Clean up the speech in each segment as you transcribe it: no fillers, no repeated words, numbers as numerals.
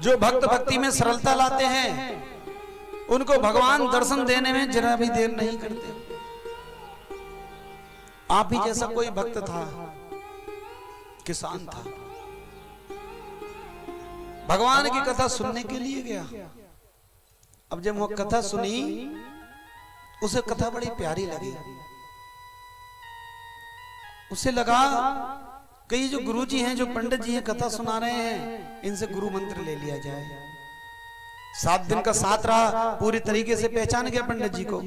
जो भक्त भक्ति में सरलता लाते हैं उनको भगवान दर्शन देने में जरा भी देर नहीं करते। आप ही जैसा कोई भक्त था, किसान था, भगवान की कथा सुनने के लिए गया। अब जब वो कथा सुनी, उसे कथा बड़ी प्यारी लगी। उसे लगा कि ये जो गुरुजी हैं, जो पंडित जी हैं कथा सुना रहे हैं, इनसे गुरु मंत्र ले लिया जाए। 7 दिन का साथ रहा, पूरी तरीके से पहचान गया पंडित जी को।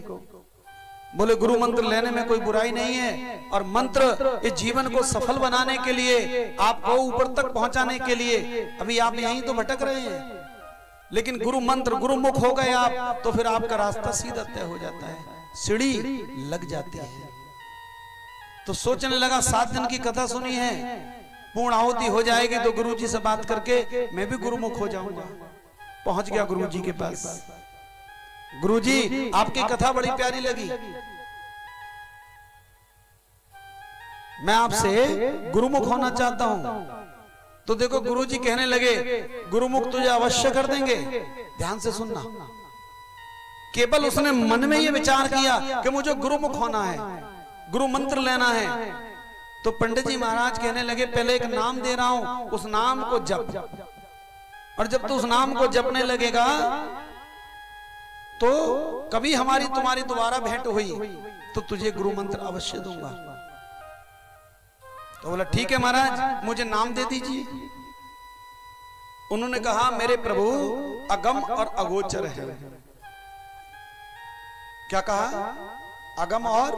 बोले गुरु मंत्र लेने में कोई बुराई नहीं है, और मंत्र इस जीवन को सफल बनाने के लिए, आपको ऊपर तक पहुंचाने के लिए, अभी आप यहीं तो भटक रहे हैं, लेकिन गुरु मंत्र गुरुमुख हो गए आप, तो फिर आपका रास्ता सीधा तय हो जाता है, सीढ़ी लग जाती है। तो सोचने लगा 7 दिन की कथा सुनी है, पूर्ण आहुति हो जाएगी तो गुरुजी से बात करके मैं भी गुरुमुख हो जाऊंगा। पहुंच गया गुरुजी के पास। गुरुजी, आपकी कथा बड़ी प्यारी लगी, मैं आपसे गुरुमुख होना चाहता हूं। तो देखो गुरुजी कहने लगे, गुरुमुख तुझे अवश्य कर देंगे। ध्यान से सुनना। केवल उसने मन में ये विचार किया कि मुझे गुरुमुख होना है, गुरु मंत्र लेना है। तो पंडित जी महाराज कहने लगे, पहले एक नाम दे रहा हूं, उस नाम को जप, और जब तू उस नाम को जपने लगेगा तो कभी हमारी तुम्हारी दोबारा भेंट हुई तो तुझे गुरु मंत्र अवश्य दूंगा। तो बोला ठीक है महाराज, मुझे नाम दे दीजिए। उन्होंने कहा, मेरे प्रभु अगम और अगोचर है। क्या कहा? अगम और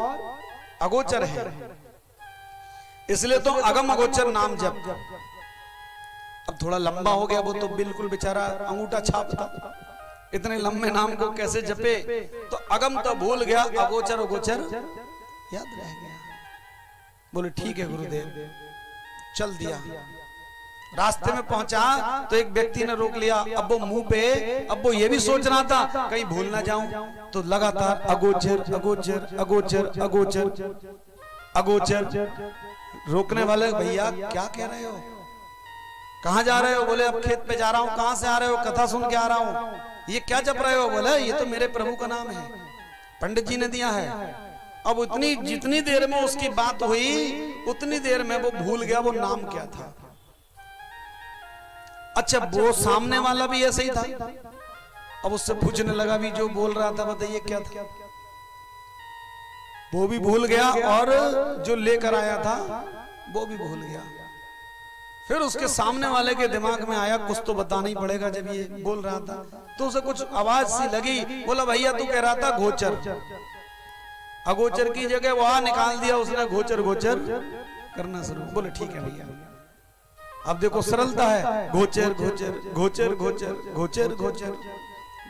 अगोचर है, इसलिए तो अगम अगोचर नाम जप। अब थोड़ा लंबा हो गया, वो तो बिल्कुल बेचारा अंगूठा छापता, इतने लंबे नाम को कैसे जपे। तो अगम तो भूल गया, अगोचर अगोचर याद रह गया। बोले ठीक है गुरुदेव, चल दिया। रास्ते में पहुंचा तो एक व्यक्ति ने रोक लिया। अब वो मुंह पे, अब वो ये भी सोच रहा था कहीं भूल ना जाऊं, तो लगातार अगोचर अगोचर अगोचर अगोचर अगोचर। रोकने वाले, भैया क्या कह रहे हो, कहां जा रहे हो? बोले अब खेत पे जा रहा हूं। कहां से आ रहे हो? कथा सुन के आ रहा हूं। ये क्या जप रहे हो? बोले ये तो मेरे प्रभु का नाम है, पंडित जी ने दिया है। अब उतनी जितनी देर में उसकी बात हुई, उतनी देर में वो भूल गया वो नाम क्या था। अच्छा, वो सामने वाला भी ऐसे ही था। अब उससे पूछने लगा, भी जो बोल रहा था बताइए क्या था। वो भी भूल गया, और जो लेकर आया था वो भी भूल गया। फिर उसके सामने वाले के दिमाग में आया, कुछ तो बताना ही पड़ेगा। जब ये बोल रहा था तो उसे कुछ आवाज सी लगी। बोला भैया तू कह रहा था गोचर, अगोचर की जगह वहां निकाल दिया उसने, गोचर गोचर करना शुरू। बोले ठीक है भैया। अब देखो सरलता है, गोचर गोचर गोचर गोचर गोचर गोचर।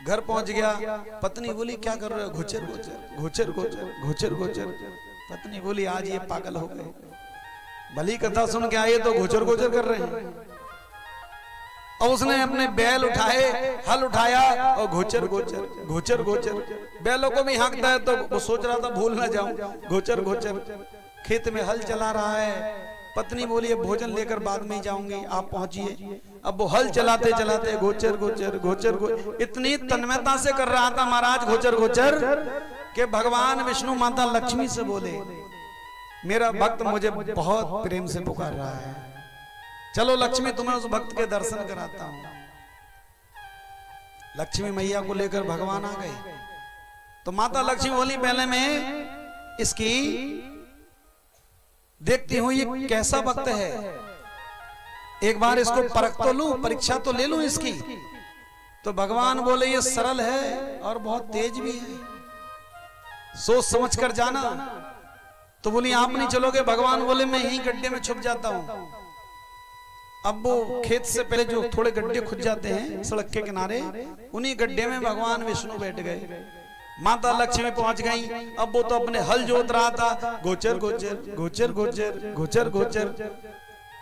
घर पहुंच गया, पत्नी बोली क्या कर रहे हो? गोचर गोचर गोचर गोचर गोचर गोचर। पत्नी बोली आज ये पागल हो गए, भली कथा सुन के आए तो गोचर गोचर कर रहे हैं। और उसने अपने बैल उठाए, हल उठाया और गोचर गोचर गोचर गोचर। बैलों को भी हाँकता है तो वो सोच रहा था भूल ना जाऊं, गोचर गोचर। खेत में हल चला रहा है। पत्नी बोली भोजन लेकर बाद में ही जाऊंगी, आप पहुंचिए। अब वो हल चलाते चलाते गोचर गोचर गोचर गोचर इतनी तन्मयता से कर रहा था महाराज गोचर गोचर, कि भगवान विष्णु माता लक्ष्मी से बोले, मेरा भक्त मुझे बहुत प्रेम से पुकार रहा है, चलो लक्ष्मी तुम्हें उस भक्त के दर्शन कराता हूं। लक्ष्मी मैया को लेकर भगवान आ गए। तो माता लक्ष्मी बोली, पहले मैं इसकी देखती हूं ये कैसा भक्त है, एक बार इसको परख तो लूं, परीक्षा तो ले लूं इसकी। तो भगवान बोले ये सरल है और बहुत तेज भी है, सोच समझ कर जाना। तो बोली आप नहीं चलोगे? भगवान बोले मैं यहीं गड्ढे में छुप जाता हूं। अब वो खेत से पहले जो थोड़े गड्ढे खुद जाते हैं सड़क के किनारे, उन्हीं गड्ढे में भगवान विष्णु बैठ गए। माता लक्ष्मी पहुंच गई। अब वो तो अपने हल जोत रहा था, गोचर गोचर गोचर गोचर गोचर गोचर।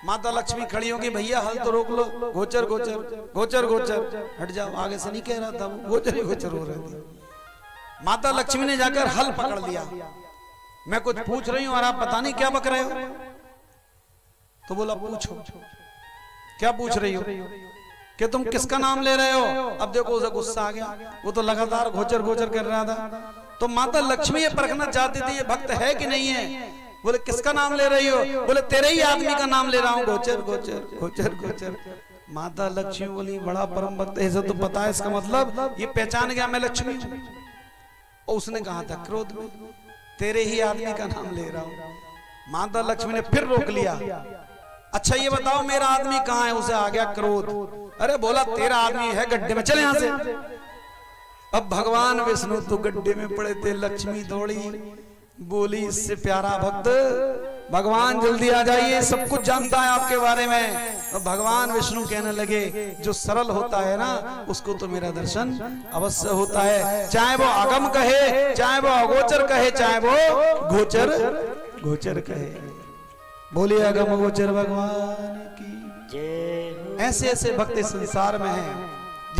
माता लक्ष्मी खड़ी होगी, भैया हल तो रोक लो, गोचर गोचर गोचर गोचर, हट जाओ, आगे से नहीं कह रहा था, वो गोचर ही गोचर हो रहे थे। माता लक्ष्मी ने जाकर हल पकड़ लिया। मैं कुछ पूछ रही हूं और आप पता नहीं क्या बक रहे हो। तो बोला पूछो, क्या पूछ रही हो? कि तुम किसका नाम ले रहे हो। अब देखो उसे गुस्सा आ गया, वो तो लगातार घोचर घोचर कर रहा था। तो माता लक्ष्मी ये परखना चाहती थी ये भक्त है कि नहीं है। बोले किसका नाम ले रही हो। बोले तेरे ही आदमी का नाम ले रहा हूँ। घोचर घोचर घोचर घोचर। माता लक्ष्मी बोली बड़ा परम भक्त है, इसे तो पता है, इसका मतलब ये पहचान गया मैं लक्ष्मी हूँ। और उसने कहा था क्रोध में तेरे ही आदमी का नाम ले रहा हूँ। माता लक्ष्मी ने फिर रोक लिया। अच्छा ये बताओ मेरा आदमी कहाँ है। उसे आ गया क्रोध। अरे बोला तेरा आदमी है गड्ढे में, चले यहां से। अब भगवान विष्णु तो गड्ढे में पड़े थे। लक्ष्मी दौड़ी, बोली इससे प्यारा भक्त भगवान जल्दी आ जाइए, सब कुछ जानता है आपके बारे में। और भगवान विष्णु कहने लगे जो सरल होता है ना उसको तो मेरा दर्शन अवश्य होता है, चाहे वो अगम कहे, चाहे वो अगोचर कहे, चाहे वो गोचर गोचर कहे। बोलिए अगम गोचर भगवान की जय। ऐसे ऐसे भक्त इस संसार में हैं